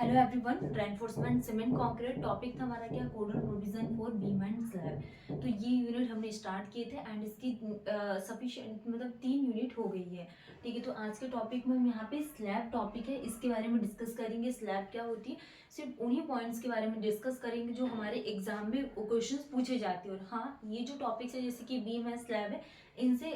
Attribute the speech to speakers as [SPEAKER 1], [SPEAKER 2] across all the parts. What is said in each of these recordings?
[SPEAKER 1] Hello everyone, reinforcement cement concrete topic था हमारा क्या, codal provision for beam and slab. तो ये यूनिट हमने स्टार्ट किए थे एंड इसकी सफिशिएंट मतलब 3 यूनिट हो गई है। ठीक है, तो आज के टॉपिक में हम यहाँ पे स्लैब टॉपिक है, इसके बारे में डिस्कस करेंगे। स्लैब क्या होती है, सिर्फ उन्हीं पॉइंट्स के बारे में डिस्कस करेंगे जो हमारे एग्जाम में क्वेश्चन पूछे जाते हैं। और हाँ, ये जो टॉपिक्स है जैसे कि बीम है, स्लैब है, इनसे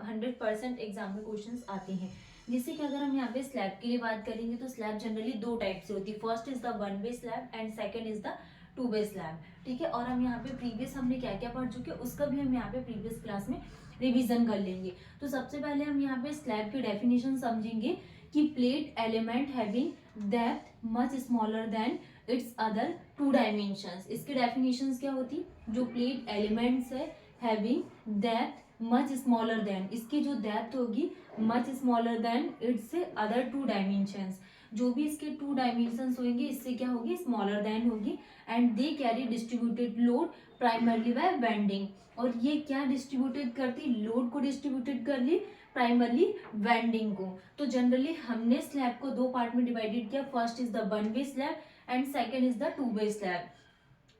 [SPEAKER 1] 100% एग्जाम में क्वेश्चन आते हैं। जैसे कि अगर हम यहाँ पे स्लैब के लिए बात करेंगे तो स्लैब जनरली 2 टाइप से होती है। First is the one way slab and second is the 2 way slab. ठीक है, और हम यहाँ पे प्रीवियस हमने क्या क्या पढ़ चुके हैं उसका भी हम यहाँ पे प्रीवियस क्लास में रिवीजन कर लेंगे। तो सबसे पहले हम यहाँ पे स्लैब की डेफिनेशन समझेंगे कि plate element having depth much smaller than it's other 2 dimensions. इसकी डेफिनेशंस क्या होती, जो प्लेट एलिमेंट्स है having depth much smaller than, इसकी जो डेप्थ होगी much smaller than it's other 2 dimensions, जो भी इसके 2 डायमेंशंस होंगे इससे क्या होगी, स्मॉलर देन होगी। And they carry distributed load primarily by bending, और ये क्या डिस्ट्रीब्यूटेड करती, लोड को डिस्ट्रीब्यूटेड कर ली प्राइमरली बेंडिंग को। तो जनरली हमने स्लैब को 2 पार्ट में डिवाइडेड किया, first is the one way slab and second is the 2 way slab.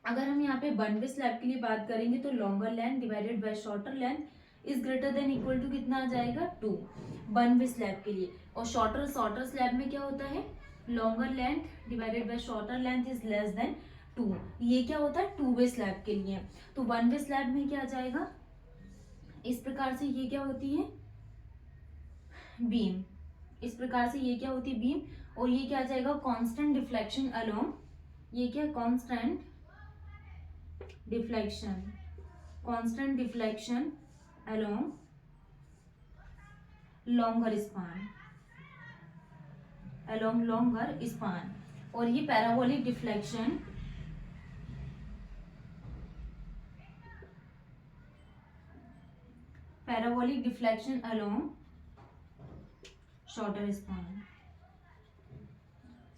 [SPEAKER 1] अगर हम यहाँ पे वन वे स्लैब के लिए बात करेंगे तो longer length divided by shorter length is greater than equal to कितना आ जाएगा, 2, वन वे स्लैब के लिए। और शॉर्टर शॉर्टर स्लैब में क्या होता है, longer length divided by shorter length is less than 2। ये क्या होता है, 2 वे स्लैब के लिए। तो वन वे स्लैब में क्या आ जाएगा, इस प्रकार से ये क्या होती है, बीम। इस प्रकार से ये क्या होती है, बीम। और ये क्या आ जाएगा, कांस्टेंट डिफ्लेक्शन अलोंग, ये क्या, constant deflection, constant deflection along longer span, along longer span. और ये parabolic deflection, parabolic deflection along shorter span,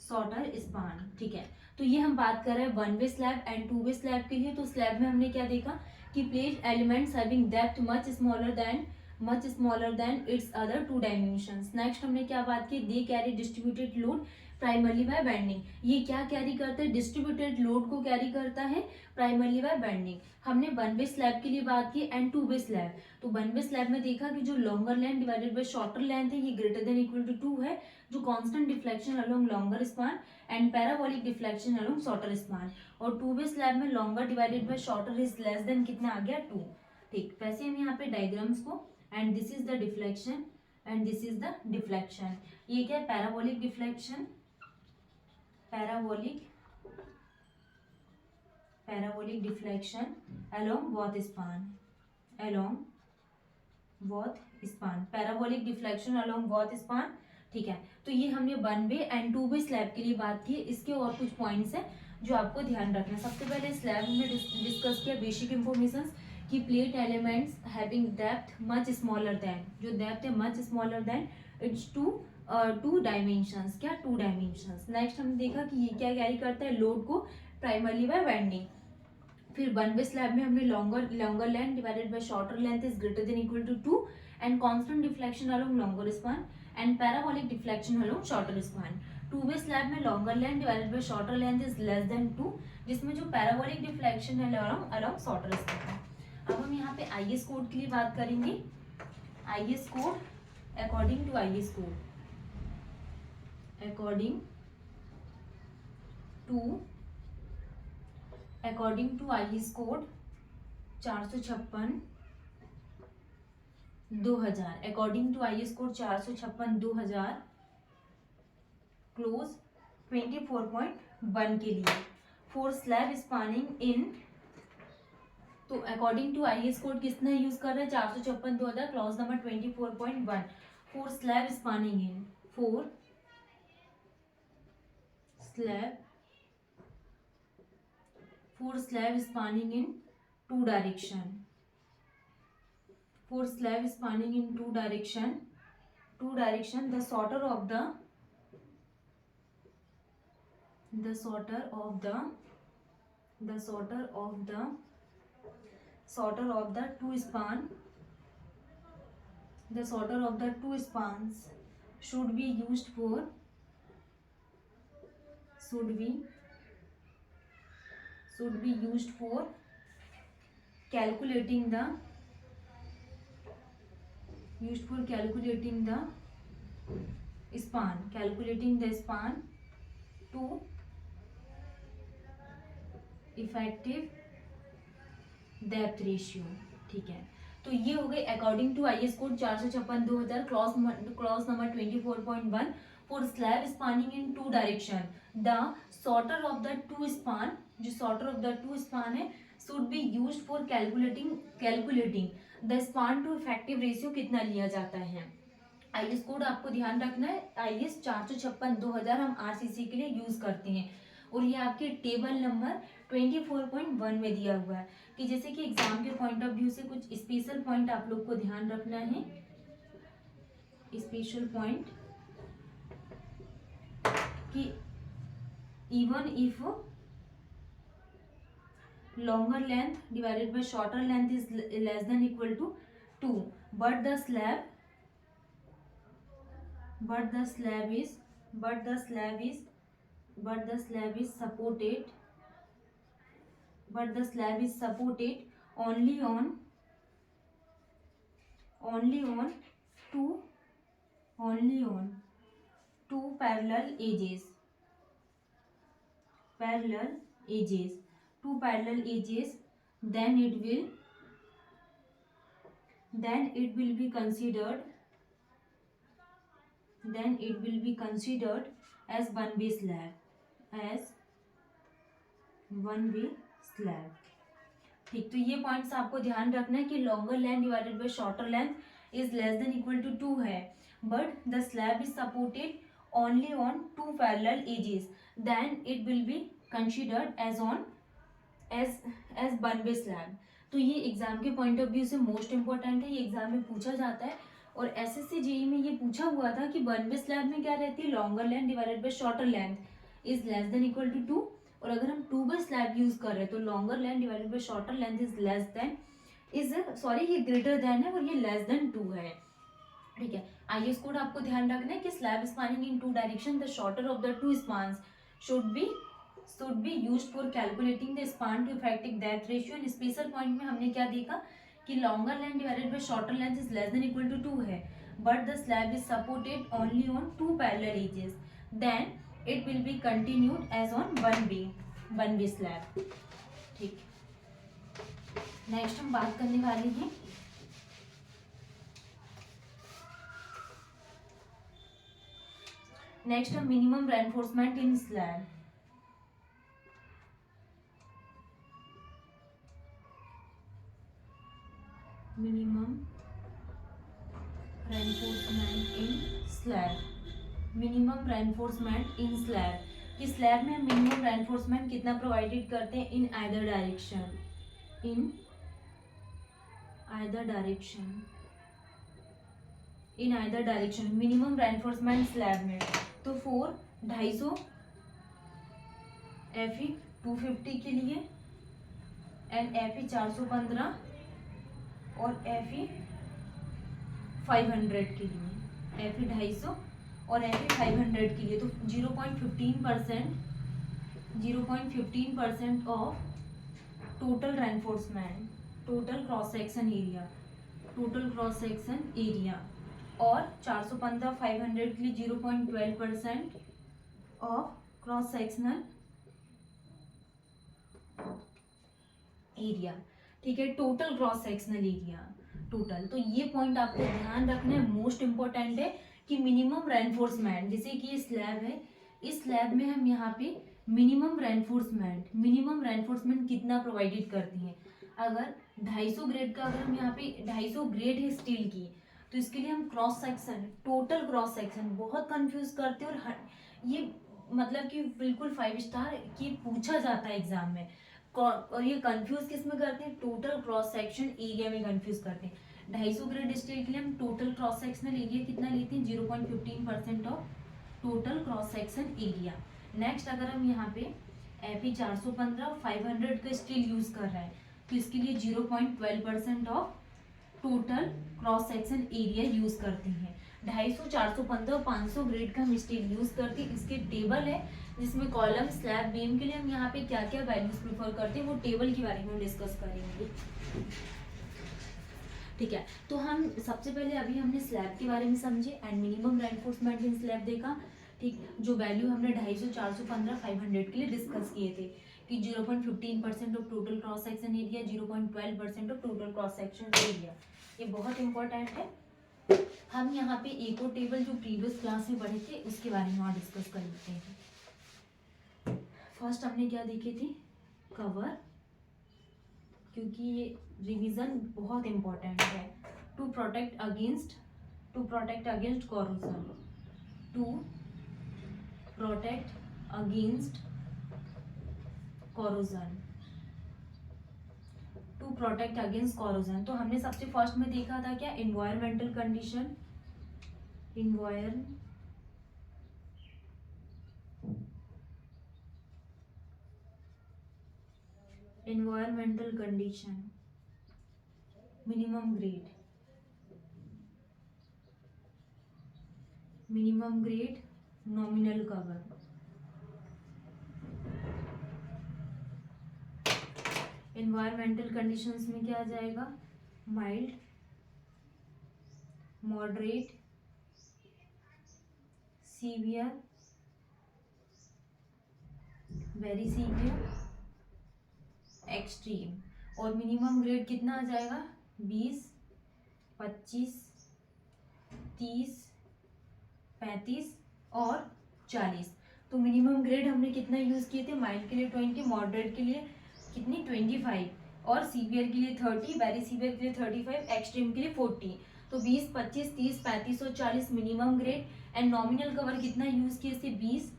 [SPEAKER 1] shorter span. ठीक है, तो ये हम बात कर रहे हैं one way slab and 2 way slab के लिए। तो स्लैब में हमने क्या देखा कि plate elements having depth much smaller than it's other 2 dimensions. Next हमने क्या बात की, they carry distributed load primarily by bending. ये क्या कैरी करता है, डिस्ट्रीब्यूटेड लोड को कैरी करता है प्राइमरली बाय बेंडिंग। हमने वन वे स्लैब के लिए बात की एंड 2 वे स्लैब। तो वन वे स्लैब में देखा कि जो longer length divided by shorter length है ये ग्रेटर देन इक्वल टू 2 है, जो constant deflection along longer span and parabolic deflection along shorter span. और 2 वे स्लैब में longer divided by shorter is less then कितना आ गया, 2। ठीक, वैसे हम यहाँ पे डायग्राम्स को, and this is the deflection and this is the deflection. ये क्या है, parabolic deflection, parabolic parabolic deflection along both span, along both span, parabolic deflection along both span. ठीक है, तो ये हमने one way and 2 way slab के लिए बात की। इसके और कुछ पॉइंट्स हैं जो आपको ध्यान रखना है। सबसे पहले स्लैब हमने डिस्कस किया बेसिक इंफॉर्मेशन कि plate elements having depth much smaller than, जो डेप्थ है much smaller than it's 2 dimensions, क्या 2 डायमेंशंस। नेक्स्ट हमने देखा कि ये क्या कैरी करता है, लोड को प्राइमरली बाय बेंडिंग। फिर वन वे स्लैब में हमने longer length divided by shorter length is greater than equal to 2 and constant deflection along longer span and parabolic deflection along shorter span. 2 way slab में longer length divided by shorter length is less than 2, जिसमें जो parabolic deflection है along shorter span. अब हम यहाँ पे IS code के लिए बात करेंगे। IS code according to IS code, according to IS code 456 2000, according to IS code 456 2000 clause 24.1 के लिए फॉर स्लैब स्पानिंग इन, तो अकॉर्डिंग टू आईएस कोड किसने यूज कर रहे हैं, 456 2000 clause number 24.1 for slab spanning in, for slab spanning in 2 direction, for slab spanning in 2 direction, the sorter of the two spans should be used for calculating the span to effective depth ratio. ठीक है, तो ये हो गई according to IS code 456/2000 clause number 24.1 for slab spanning in two direction the shorter of the two span, जो shorter of the two span है should be used for calculating the span to effective ratio कितना लिया जाता है। IS code आपको ध्यान रखना है, आईएस 456/2000 हम आरसीसी के लिए यूज करते हैं और ये आपके टेबल नंबर 24.1 में दिया हुआ है कि जैसे कि एग्जाम के पॉइंट ऑफ व्यू से कुछ स्पेशल पॉइंट आप लोग को ध्यान रखना है। स्पेशल पॉइंट कि even if longer length divided by shorter length is less than equal to 2 but the slab is supported only on two parallel edges, then it will be considered as one way slab। ठीक, तो ये points आपको ध्यान रखना है कि longer length divided by shorter length is less than equal to 2 है, but the slab is supported only on two parallel edges, then it will be considered as one way slab. तो ये exam के point of view से most important है, ये exam में पूछा जाता है और एसएससी जेईई में ये पूछा हुआ था कि वन वे स्लैब में क्या रहती है, longer length divided by shorter length is less than equal to 2, और अगर हम टू वे स्लैब यूज कर रहे हैं तो longer length divided by shorter length ये ग्रेटर देन है और ये लेस देन 2 है। ठीक है, आईएस कोड आपको ध्यान रखना है कि slab spanning in two direction the shorter of the two spans should be used for calculating the span to effective depth ratio. And special point में हमने क्या देखा कि longer length divided by shorter length is less than equal to 2 है, but the slab is supported only on two parallel edges, then it will be continued as on one way slab. ठीक, next हम बात करने वाले हैं minimum reinforcement इन slab. Minimum reinforcement इन slab कि slab में हम मिनिमम रेनफोर्समेंट कितना प्रोवाइडेड करते हैं in either direction minimum reinforcement slab में तो 250 FE 250 के लिए एंड FE 415 और FE 500 के लिए, FE 250 और FE 500 के लिए तो 0.15% of total reinforcement, total cross section area और 415 500 के लिए 0.12% ऑफ क्रॉस सेक्शनल एरिया। ठीक है, total cross sectional area total. तो ये पॉइंट आपको ध्यान रखना है, मोस्ट इंपॉर्टेंट है कि मिनिमम रेनफोर्समेंट, जैसे कि ये स्लैब है, इस स्लैब में हम यहाँ पे मिनिमम रेनफोर्समेंट कितना प्रोवाइडेड करती हैं। अगर 250 ग्रेड का, अगर हम यहाँ पे 250 ग्रेड है स्टील की, तो इसके लिए हम cross section, total cross section बहुत कंफ्यूज करते हैं और ये मतलब कि बिल्कुल 5 स्टार की पूछा जाता है एग्जाम में, और ये कंफ्यूज किस में करते हैं, टोटल क्रॉस सेक्शन एरिया में कंफ्यूज करते हैं। 250 ग्रेड स्टील के लिए हम टोटल क्रॉस सेक्शनल एरिया कितना लेते हैं, 0.15% of total cross section area. Next अगर हम यहाँ पे FE 415 500 का स्टील यूज कर रहे हैं तो इसके लिए 0.12% of total cross section area use करते हैं। 250, 415 और 500 ग्रेड का हम स्टील यूज करते हैं। इसके टेबल है जिसमें कॉलम, स्लैब, बीम के लिए हम यहाँ पे क्या क्या वैल्यूज प्रेफर करते हैं वो टेबल के बारे में डिस्कस करेंगे। ठीक है, तो हम सबसे पहले अभी हमने स्लैब के बारे में समझे and minimum reinforcement in slab देखा। ठीक, जो वैल्यू हमने 250, 415, 500 के लिए डिस्कस किए थे कि 0.15% of total cross section area, 0.12% of total cross section area, ये बहुत इंपॉर्टेंट है। हम यहाँ पे एक और टेबल जो प्रीवियस क्लास में पढ़े थे उसके बारे में और डिस्कस कर लेते हैं। फर्स्ट हमने क्या देखे थे, कवर, क्योंकि ये रिवीजन बहुत इंपॉर्टेंट है। To protect against corrosion, to protect against corrosion, to protect against corrosion. तो हमने सबसे फर्स्ट में देखा था क्या, environmental condition, environmental condition, minimum grade, nominal cover। environmental conditions में क्या आ जाएगा, mild, moderate, severe, very severe, extreme. और मिनिमम ग्रेड कितना आ जाएगा, 20, 25, 30, 35 और 40। तो मिनिमम ग्रेड हमने कितना यूज किए थे, माइल्ड के लिए 20, मॉडरेट के लिए कितनी 25 और सीवियर के लिए 30, वेरी सीवियर के लिए 35, एक्सट्रीम के लिए 40। तो 20, 25, 30, 35 और 40 minimum grade. And nominal cover कितना यूज किए थे, 20,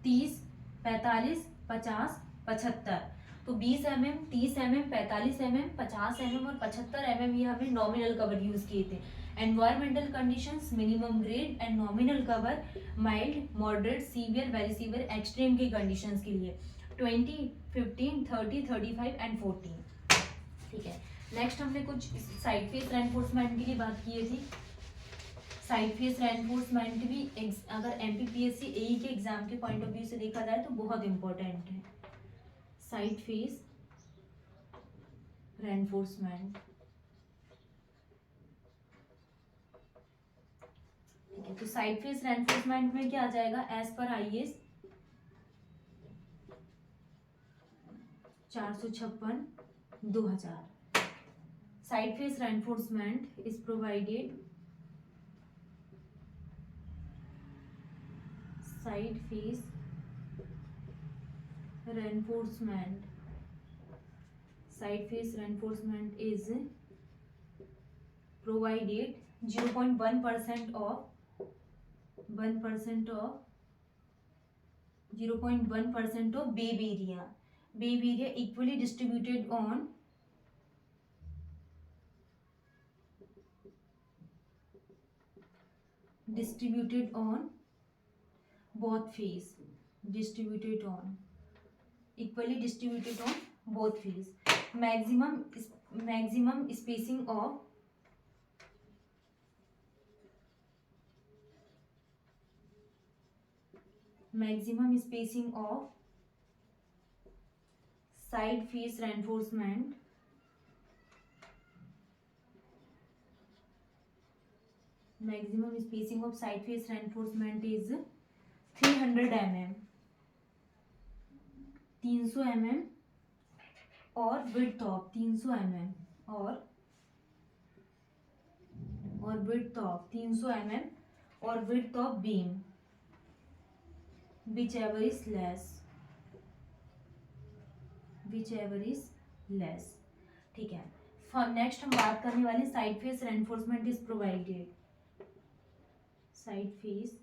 [SPEAKER 1] 30, 45, 50, 75। तो 20 mm, 30 mm, 45 mm, 50 mm और 75 mm ये हमने नॉमिनल कवर यूज किए थे। Environmental conditions, minimum grade and nominal cover, mild, moderate, severe, very severe, extreme की कंडीशंस के लिए 20, 15, 30, 35 एंड 40। ठीक है, नेक्स्ट हमने कुछ साइड फेस रेनफोर्समेंट के लिए बात की थी। साइड फेस रेनफोर्समेंट भी अगर एमपीपीएससी एई के एग्जाम के पॉइंट ऑफ व्यू से देखा जाए तो बहुत इंपॉर्टेंट है। साइड फेस रेनफोर्समेंट, ठीक है, तो साइड फेस रेनफोर्समेंट में क्या आ जाएगा, एज पर IS 456/2000, side face reinforcement is provided, side face reinforcement, side face reinforcement is provided 0.1% of 1% of 0.1% of wave area equally distributed on both face, equally distributed on both face, maximum spacing of side face reinforcement is 300 mm, 300 mm और width of 300 mm और width of 300 mm और width of beam whichever is less, ठीक है। Next हम बात करने वाले side face reinforcement is provided, side face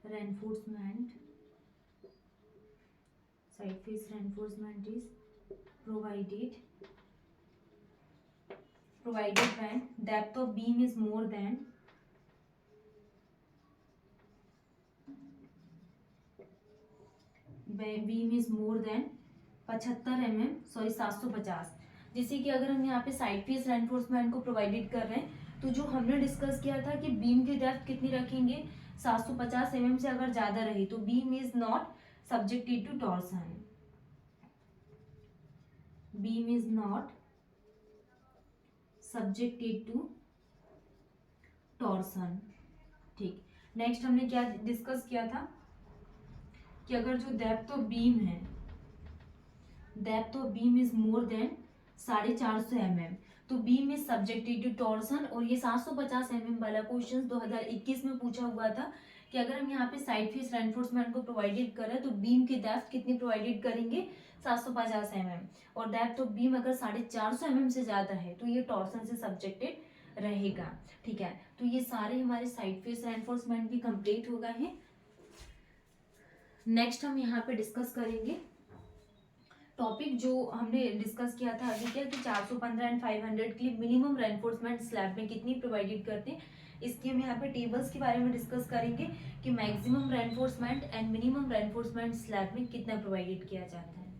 [SPEAKER 1] reinforcement is provided when depth of beam is more than 75 mm, sorry 750। जैसे कि अगर हम यहाँ पे साइड फेस रेनफोर्समेंट को प्रोवाइडेड कर रहे हैं तो जो हमने डिस्कस किया था कि बीम की डेप्थ कितनी रखेंगे, 750 mm से अगर ज्यादा रही तो beam is not subjected to torsion, beam is not subjected to torsion. ठीक, नेक्स्ट हमने क्या डिस्कस किया था कि अगर जो डेप्थ ऑफ बीम है, depth of beam is more than 450 mm, तो beam is subjected to torsion. और ये 750 mm वाला क्वेश्चन 2021 में पूछा हुआ था कि अगर हम यहाँ पे साइड फेस रेनफोर्समेंट को प्रोवाइडेड करें तो बीम की डेप्थ कितनी प्रोवाइडेड करेंगे, 750 mm, और डेप्थ ऑफ बीम अगर 450 mm से ज्यादा है तो ये टॉर्सन से सब्जेक्टेड रहेगा। ठीक है, तो ये सारे हमारे साइड फेस रेनफोर्समेंट भी कंप्लीट हो गए हैं। नेक्स्ट हम यहाँ पे डिस्कस करेंगे टॉपिक जो हमने डिस्कस किया था अभी क्या कि 415 एंड 500 के लिए मिनिमम रेनफोर्समेंट स्लैब में कितनी प्रोवाइडेड करते हैं। इसके हम यहाँ पे टेबल्स के बारे में डिस्कस करेंगे कि maximum reinforcement and minimum reinforcement slab में कितना प्रोवाइडेड किया जाता है।